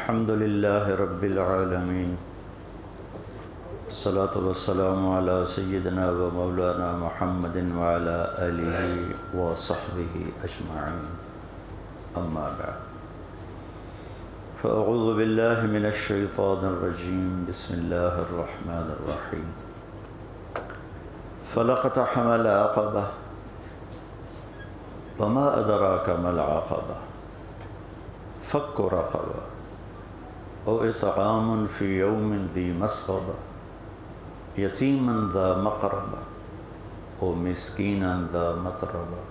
الحمد لله رب العالمين، الصلاة والسلام على سيدنا ومولانا محمد وعلى آله وصحبه أجمعين، أما بعد، فأعوذ بالله من الشيطان الرجيم، بسم الله الرحمن الرحيم. فلاقتحم العقبة وما أدراك ما العقبة فك رقبة أو إطعام في يوم ذي مسغبة يتيما ذا مقربة أو مسكينا ذا متربة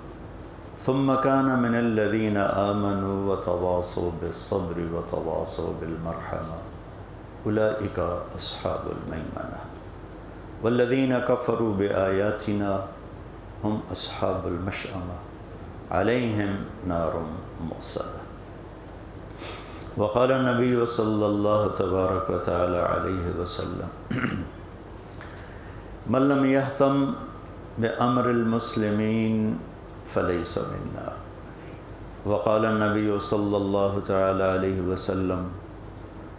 ثم كان من الذين آمنوا وتواصوا بالصبر وتواصوا بالمرحمة أولئك أصحاب الميمنة والذين كفروا بآياتنا هم أصحاب المشأمة عليهم نار مؤصدة. وقال النبي صلى الله تبارك وتعالى عليه وسلم: من لم يهتم بأمر المسلمين فليس منا. وقال النبي صلى الله تعالى عليه وسلم: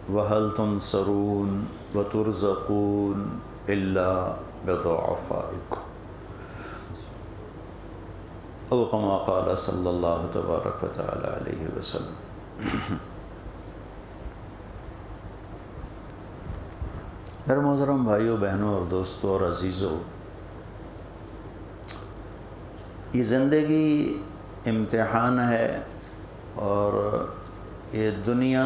وهل تنصرون وترزقون إلا بضعفائكم، أو كما قال صلى الله تبارك وتعالى عليه وسلم. میرے محترم بھائیوں، بہنوں اور دوستوں اور عزیزوں، یہ زندگی امتحان ہے اور یہ دنیا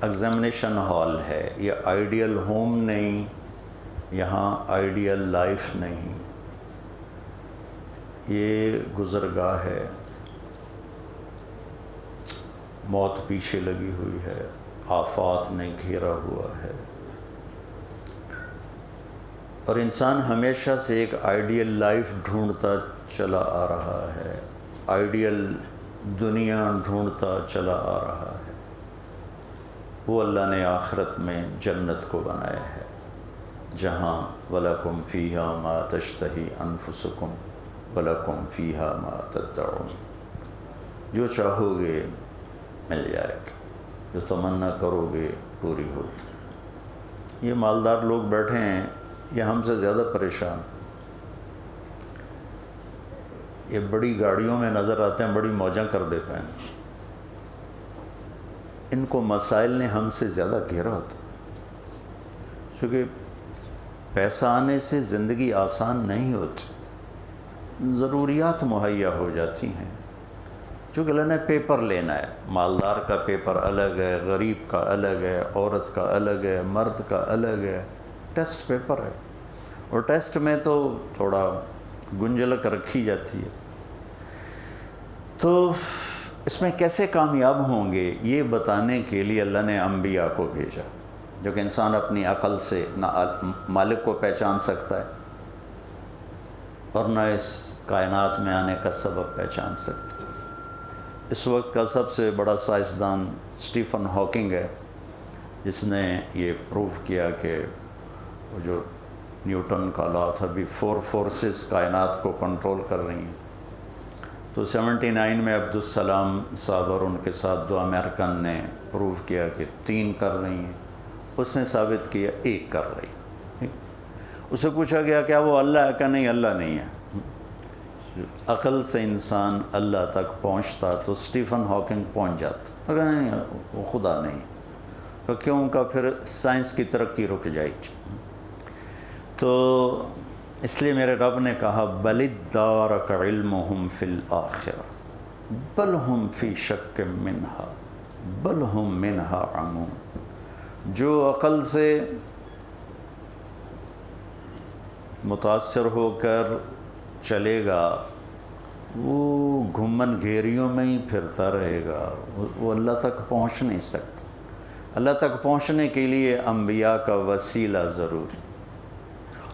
ایگزامینیشن ہال ہے. یہ آئیڈیل ہوم نہیں، یہاں آئیڈیل لائف نہیں، یہ گزرگاہ ہے. موت پیچھے لگی ہوئی ہے، آفات نے گھیرا ہوا ہے، اور انسان ہمیشہ سے ایک آئیڈیل لائف ڈھونڈتا چلا آ رہا ہے، آئیڈیل دنیا ڈھونڈتا چلا آ رہا ہے. وہ اللہ نے آخرت میں جنت کو بنایا ہے، جہاں وَلَكُمْ فِيهَا مَا تَشْتَهِي أَنفُسُكُمْ وَلَكُمْ فِيهَا مَا تَدَّعُونَ. جو چاہو گے مل جائے گا، جو تمنا کرو گے پوری ہوگی. یہ مالدار لوگ بیٹھے ہیں، یہ ہم سے زیادہ پریشان. یہ بڑی گاڑیوں میں نظر آتے ہیں، بڑی موجاں کر دیتے ہیں. ان کو مسائل نے ہم سے زیادہ گھیرا ہوتا، کیونکہ پیسہ آنے سے زندگی آسان نہیں ہوتی، ضروریات مہیا ہو جاتی ہیں. چونکہ اللہ نے پیپر لینا ہے، مالدار کا پیپر الگ ہے، غریب کا الگ ہے، عورت کا الگ ہے، مرد کا الگ ہے. ٹیسٹ پیپر ہے، اور ٹیسٹ میں تو تھوڑا گنجلک رکھی جاتی ہے. تو اس میں کیسے کامیاب ہوں گے، یہ بتانے کے لیے اللہ نے انبیاء کو بھیجا، جو کہ انسان اپنی عقل سے نہ مالک کو پہچان سکتا ہے اور نہ اس کائنات میں آنے کا سبب پہچان سکتا ہے. اس وقت کا سب سے بڑا سائنسدان اسٹیفن ہاکنگ ہے، جس نے یہ پروف کیا کہ وہ جو نیوٹن کا لا تھا، بھی 4 فورسز کائنات کو کنٹرول کر رہی ہیں. تو 79 میں عبدالسلام صاحب اور ان کے ساتھ 2 امریکن نے پروف کیا کہ 3 کر رہی ہیں. اس نے ثابت کیا 1 کر رہی. اسے پوچھا گیا کیا وہ اللہ ہے؟ کہ نہیں، اللہ نہیں ہے. عقل سے انسان اللہ تک پہنچتا تو اسٹیفن ہاکنگ پہنچ جاتا، مگر نہیں، وہ خدا نہیں. تو کیوں؟ کا پھر سائنس کی ترقی رک جائے گی. تو اس لیے میرے رب نے کہا: بل ادارک علمہم فی الآخرہ بل ہم فی شک منہا بل ہم منہا عمون. جو عقل سے متاثر ہو کر چلے گا وہ گھمن گھیریوں میں ہی پھرتا رہے گا، وہ اللہ تک پہنچ نہیں سکتا. اللہ تک پہنچنے کے لیے انبیاء کا وسیلہ ضروری.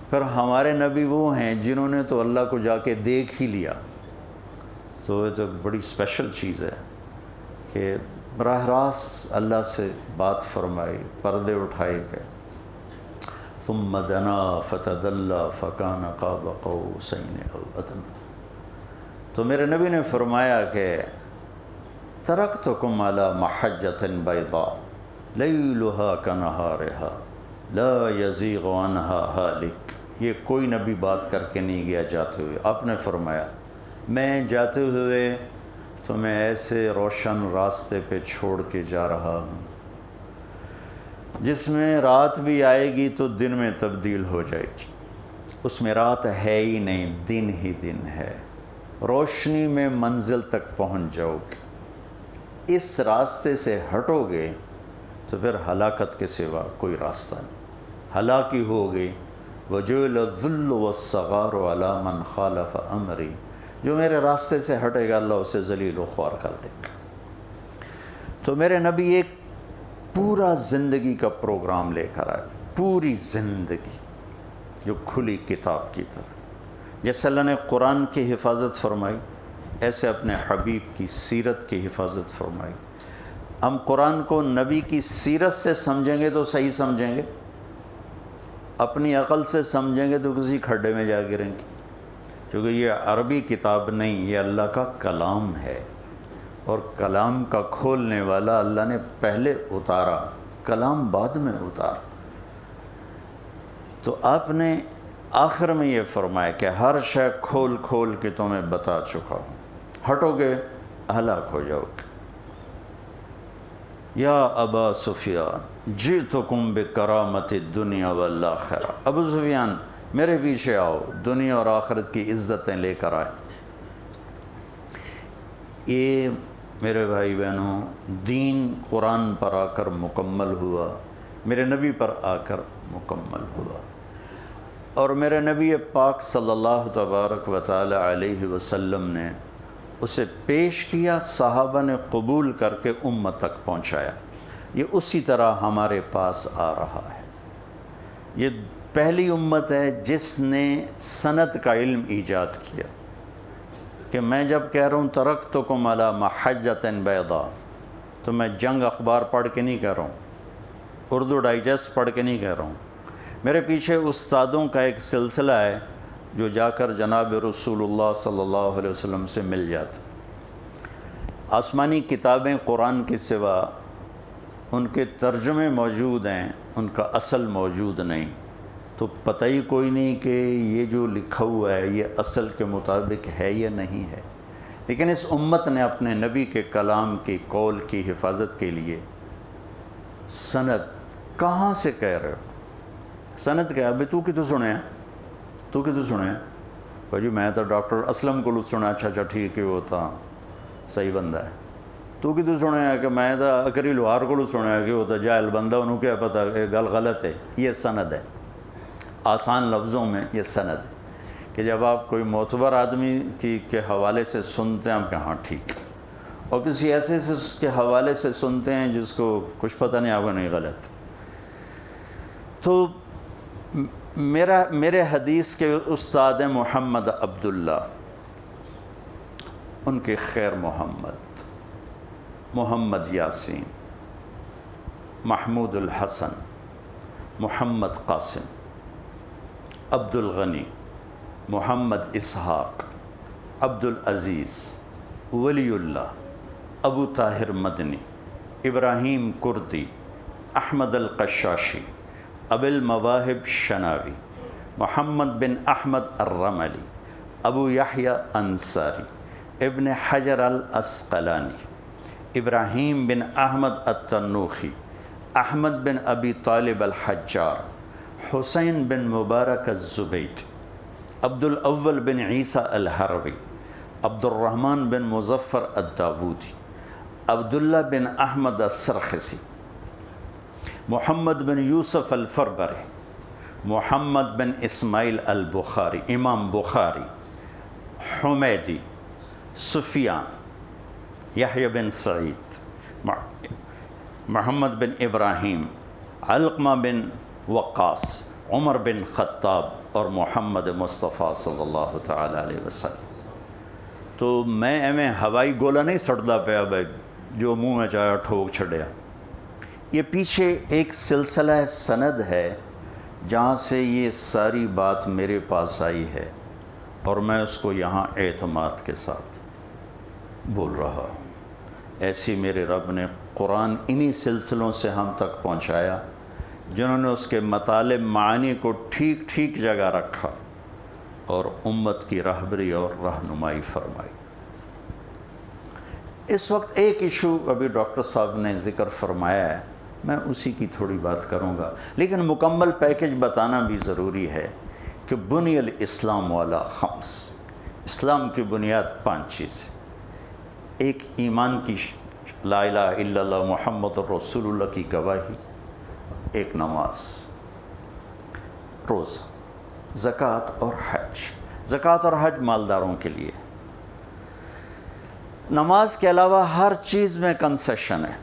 پھر ہمارے نبی وہ ہیں جنہوں نے تو اللہ کو جا کے دیکھ ہی لیا. تو یہ تو بڑی اسپیشل چیز ہے کہ براہ راست اللہ سے بات فرمائی، پردے اٹھائے گئے. ثم دنا فتدلى فكان قاب قوسين او ادنى. تو میرے نبی نے فرمایا کہ ترکتکم علی محجۃ بیضاء لیلھا کنہارھا لا یزیغ عنہا ہالک. یہ کوئی نبی بات کر کے نہیں گیا جاتے ہوئے. آپ نے فرمایا میں جاتے ہوئے تمہیں ایسے روشن راستے پہ چھوڑ کے جا رہا ہوں جس میں رات بھی آئے گی تو دن میں تبدیل ہو جائے گی. اس میں رات ہے ہی نہیں، دن ہی دن ہے. روشنی میں منزل تک پہنچ جاؤ گے. اس راستے سے ہٹو گے تو پھر ہلاکت کے سوا کوئی راستہ نہیں. ہلاکی ہوگی. وجعل الذل والصغار علی من خالف امری. جو میرے راستے سے ہٹے گا اللہ اسے ذلیل و خوار کر دے گا. تو میرے نبی ایک پورا زندگی کا پروگرام لے کر آئے، پوری زندگی جو کھلی کتاب کی طرح. جیسے اللہ نے قرآن کی حفاظت فرمائی ایسے اپنے حبیب کی سیرت کی حفاظت فرمائی. ہم قرآن کو نبی کی سیرت سے سمجھیں گے تو صحیح سمجھیں گے، اپنی عقل سے سمجھیں گے تو کسی کھڈے میں جا گریں گے. کیونکہ یہ عربی کتاب نہیں، یہ اللہ کا کلام ہے، اور کلام کا کھولنے والا اللہ نے پہلے اتارا، کلام بعد میں اتارا. تو آپ نے آخر میں یہ فرمایا کہ ہر شے کھول کھول کے تمہیں بتا چکا ہوں، ہٹو گے ہلاک ہو جاؤ گے. یا ابا سفیان جئتکم بکرامت الدنیا والآخرہ. ابو سفیان میرے پیچھے آؤ، دنیا اور آخرت کی عزتیں لے کر آئے. یہ میرے بھائی بہنوں دین قرآن پر آ کر مکمل ہوا، میرے نبی پر آ کر مکمل ہوا. اور میرے نبی پاک صلی اللہ تبارک و تعالی علیہ وسلم نے اسے پیش کیا، صحابہ نے قبول کر کے امت تک پہنچایا. یہ اسی طرح ہمارے پاس آ رہا ہے. یہ پہلی امت ہے جس نے سند کا علم ایجاد کیا کہ میں جب کہہ رہا ہوں ترکتکم علی محجۃ بیضاء تو میں جنگ اخبار پڑھ کے نہیں کہہ رہا ہوں، اردو ڈائجسٹ پڑھ کے نہیں کہہ رہا ہوں. میرے پیچھے استادوں کا ایک سلسلہ ہے جو جا کر جناب رسول اللہ صلی اللہ علیہ وسلم سے مل جاتا. آسمانی کتابیں قرآن کے سوا ان کے ترجمے موجود ہیں، ان کا اصل موجود نہیں. تو پتہ ہی کوئی نہیں کہ یہ جو لکھا ہوا ہے یہ اصل کے مطابق ہے یا نہیں ہے. لیکن اس امت نے اپنے نبی کے کلام کی قول کی حفاظت کے لیے سند کہاں سے کہہ رہے ہو؟ سند کیا ہے؟ تو کتوں سنے ہیں؟ تو کتوں سنے ہیں؟ بھائی میں تو ڈاکٹر اسلم کو سنا. اچھا ٹھیک ہے وہ تو صحیح بندہ ہے. تو کتوں سنے ہیں کہ میں تو اکری لوہار کو سنا ہے کہ وہ تو جاہل بندہ، انہوں کیا پتہ کہ گل غلط ہے. یہ سند ہے. آسان لفظوں میں یہ سند ہے کہ جب آپ کوئی معتبر آدمی کے حوالے سے سنتے ہیں آپ کہ ہاں ٹھیک ہے، اور کسی ایسے کے حوالے سے سنتے ہیں جس کو کچھ پتہ نہیں آپ کو نہیں غلط. تو میرے حدیث کے استاد ہیں محمد عبداللہ، ان کے خیر محمد، محمد یاسین، محمود الحسن، محمد قاسم، عبد الغنی، محمد اسحاق، عبد العزیز، ولی اللہ، ابو طاہر مدنی، ابراہیم کردی، احمد القشاشی، ابو المواہب شناوی، محمد بن احمد الرملی، ابو یحییٰ انصاری، ابن حجر العسقلانی، ابراہیم بن احمد التنوخی، احمد بن ابی طالب الحجار، حسین بن مبارک الزبیدی، عبد الاول بن عیسیٰ الحروی، عبد الرحمن بن مظفر الداودی، عبداللہ بن احمد السرخسی، محمد بن یوسف الفربری، محمد بن اسماعیل البخاری، امام بخاری، حمیدی، سفیان، یحییٰ بن سعید، محمد بن ابراہیم، علقمہ بن وقاص، عمر بن خطاب اور محمد مصطفیٰ صلی اللہ تعالی علیہ وسلم. تو میں ہوائی گولا نہیں سڑتا پیا بھائی جو منہ میں چاہا ٹھوک چھڑیا. یہ پیچھے ایک سلسلہ سند ہے جہاں سے یہ ساری بات میرے پاس آئی ہے اور میں اس کو یہاں اعتماد کے ساتھ بول رہا ہوں. ایسی میرے رب نے قرآن انہی سلسلوں سے ہم تک پہنچایا جنہوں نے اس کے مطالب معانی کو ٹھیک ٹھیک جگہ رکھا اور امت کی رہبری اور رہنمائی فرمائی۔ اس وقت ایک ایشو ابھی ڈاکٹر صاحب نے ذکر فرمایا ہے، میں اسی کی تھوڑی بات کروں گا، لیکن مکمل پیکج بتانا بھی ضروری ہے کہ بنی الاسلام والا خمس، اسلام کی بنیاد 5 چیز، ایک ایمان کی لا الہ الا اللہ محمد رسول اللہ کی گواہی، ایک نماز، روزہ، زکوٰۃ اور حج۔ زکوٰۃ اور حج مالداروں کے لیے، نماز کے علاوہ ہر چیز میں کنسیشن ہے۔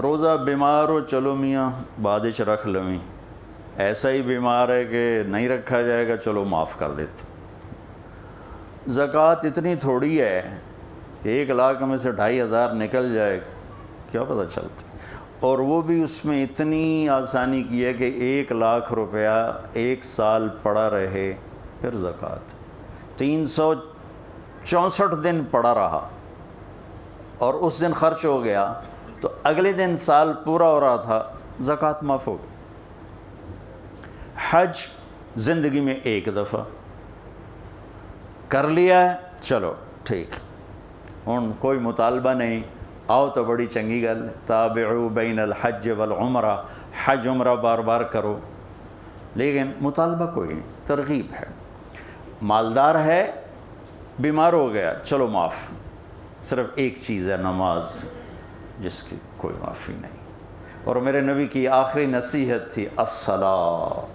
روزہ بیمار ہو، چلو میاں بعد رکھ لویں، ایسا ہی بیمار ہے کہ نہیں رکھا جائے گا، چلو معاف کر دیتے۔ زکوٰۃ اتنی تھوڑی ہے کہ 1 لاکھ میں سے 2,500 نکل جائے، کیا پتہ چلتا، اور وہ بھی اس میں اتنی آسانی کی ہے کہ 1 لاکھ روپیہ 1 سال پڑا رہے، پھر زکوٰۃ 364 دن پڑا رہا اور اس دن خرچ ہو گیا تو اگلے دن سال پورا ہو رہا تھا، زکوٰۃ معاف ہو گئی۔ حج زندگی میں 1 دفعہ کر لیا ہے، چلو ٹھیک، ہن کوئی مطالبہ نہیں، آؤ تو بڑی چنگی گل، تابعوا بین الحج والعمرہ، حج عمرہ بار بار کرو، لیکن مطالبہ کوئی نہیں، ترغیب ہے۔ مالدار ہے، بیمار ہو گیا، چلو معاف، صرف ایک چیز ہے، نماز، جس کی کوئی معافی نہیں۔ اور میرے نبی کی آخری نصیحت تھی الصلاۃ،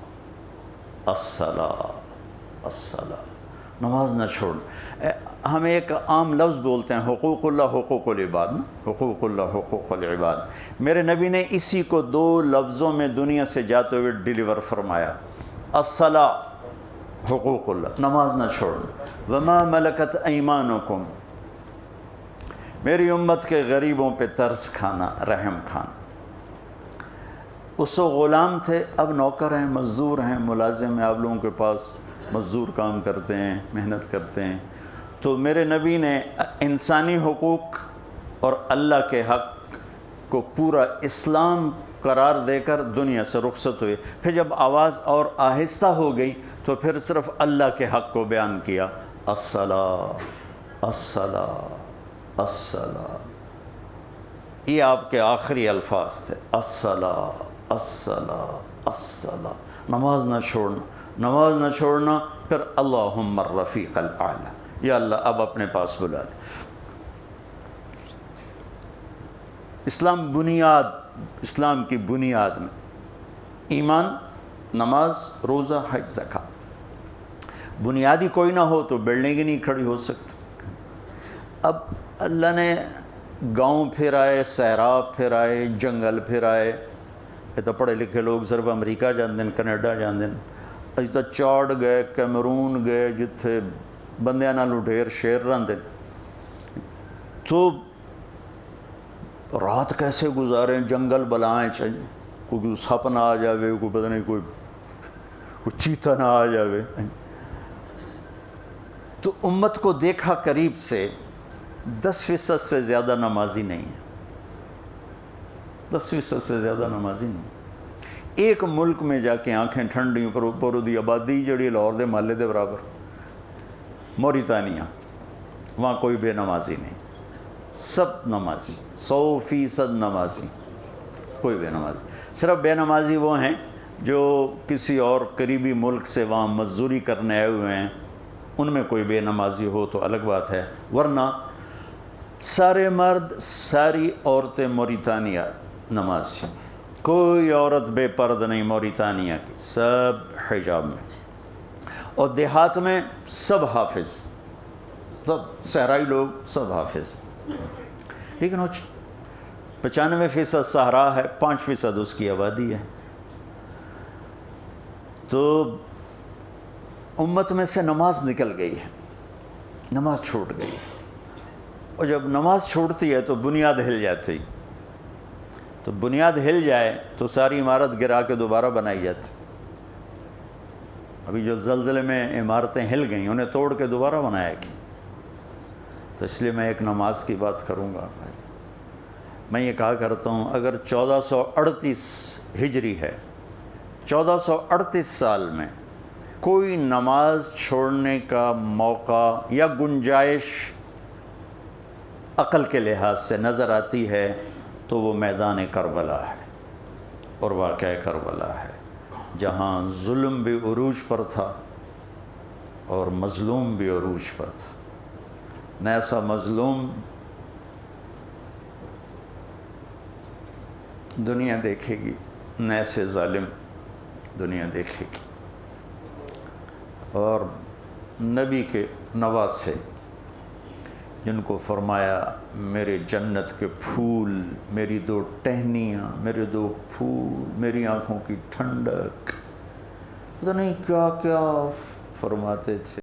الصلاۃ، الصلاۃ، نماز نہ چھوڑ۔ ہم ایک عام لفظ بولتے ہیں حقوق اللہ حقوق العباد، حقوق اللہ حقوق العباد، میرے نبی نے اسی کو 2 لفظوں میں دنیا سے جاتے ہوئے ڈیلیور فرمایا، الصلاۃ، حقوق اللہ، نماز نہ چھوڑنا، وما ملکت ایمانکم، میری امت کے غریبوں پہ ترس کھانا، رحم کھانا۔ اس وقت غلام تھے، اب نوکر ہیں، مزدور ہیں، ملازم ہیں، آپ لوگوں کے پاس مزدور کام کرتے ہیں، محنت کرتے ہیں، تو میرے نبی نے انسانی حقوق اور اللہ کے حق کو پورا اسلام قرار دے کر دنیا سے رخصت ہوئے۔ پھر جب آواز اور آہستہ ہو گئی تو پھر صرف اللہ کے حق کو بیان کیا، الصلاۃ، الصلاۃ، الصلاۃ، یہ آپ کے آخری الفاظ تھے، الصلاۃ، الصلاۃ، الصلاۃ، نماز نہ چھوڑنا، نماز نہ چھوڑنا۔ پھر اللہم الرفیق الاعلی، یا اللہ اب اپنے پاس بلا لے۔ اسلام بنیاد، اسلام کی بنیاد میں ایمان، نماز، روزہ، حج، زکوٰۃ، بنیادی کوئی نہ ہو تو بلڈنگ ہی نہیں کھڑی ہو سکتی۔ اب اللہ نے گاؤں پھرائے، صحرا پھرائے، جنگل پھرائے، یہ تو پڑھے لکھے لوگ صرف امریکہ جاندے ہیں، کینیڈا جاندے ہیں، اج تو چاڑ گئے، کیمرون گئے، جتھے بندیاں نال ڈھیر شیر رہندے، تو رات کیسے گزاریں، جنگل بلائیں چاہیے، کوئی سپ نہ آ جاوے، کوئی پتہ نہیں کوئی چیتا نہ آ جاوے۔ تو امت کو دیکھا قریب سے، 10% سے زیادہ نمازی نہیں ہے، 10% سے زیادہ نمازی نہیں۔ ایک ملک میں جا کے آنکھیں ٹھنڈی پر دی آبادی جڑی لاہور دے محلے دے برابر، موریتانیہ، وہاں کوئی بے نمازی نہیں، سب نمازی، 100% نمازی، کوئی بے نمازی۔ صرف بے نمازی وہ ہیں جو کسی اور قریبی ملک سے وہاں مزدوری کرنے آئے ہوئے ہیں، ان میں کوئی بے نمازی ہو تو الگ بات ہے، ورنہ سارے مرد، ساری عورتیں موریتانیہ نمازی، کوئی عورت بے پردہ نہیں موریتانیہ کی، سب حجاب میں، اور دیہات میں سب حافظ، سب صحرائی لوگ سب حافظ، لیکن وہ 95% صحرا ہے، 5% اس کی آبادی ہے۔ تو امت میں سے نماز نکل گئی ہے، نماز چھوٹ گئی، اور جب نماز چھوٹتی ہے تو بنیاد ہل جاتی، تو بنیاد ہل جائے تو ساری عمارت گرا کے دوبارہ بنائی جاتی۔ ابھی جو زلزلے میں عمارتیں ہل گئیں انہیں توڑ کے دوبارہ بنایا گیا، تو اس لیے میں ایک نماز کی بات کروں گا. میں یہ کہا کرتا ہوں اگر 1438 ہجری ہے، 1438 سال میں کوئی نماز چھوڑنے کا موقع یا گنجائش عقل کے لحاظ سے نظر آتی ہے تو وہ میدان کربلا ہے اور واقعہ کربلا ہے، جہاں ظلم بھی عروج پر تھا اور مظلوم بھی عروج پر تھا. نہ ایسا مظلوم دنیا دیکھے گی، نہ ایسے ظالم دنیا دیکھے گی. اور نبی کے نواسے جن کو فرمایا میرے جنت کے پھول، میری 2 ٹہنیاں، میرے 2 پھول، میری آنکھوں کی ٹھنڈک، پتہ نہیں کیا کیا فرماتے تھے.